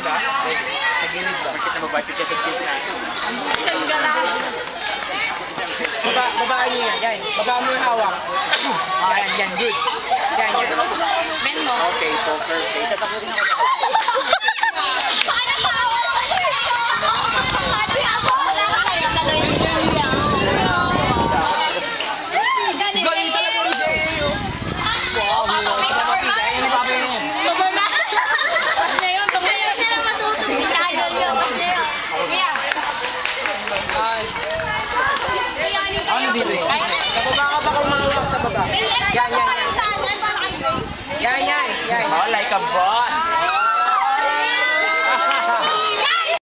ba? Sa gilid ba? Bakit nababati ka sa skills natin? Ang galang. Babaan niyo yan. Yan. Babaan mo yung hawak. Yan, yan. Good. Yan, yan. Men mo. Okay, poker face. Tatapusin ako. Paano pa ako? Paano ako? Wala ka kaya kaloy. Galing talaga yung J.A.O. Wow, Papapay sa format. yan yung papay niya. Format. Pas na yun. Tumira sila matuto. Hindi na idol yun. Pas na yun. Kuya. Ano dito eh? Sa baba ka ba kung mahawak sa baba? Yan, yan, yan. Yan, yan, yan. Oh, like a boss.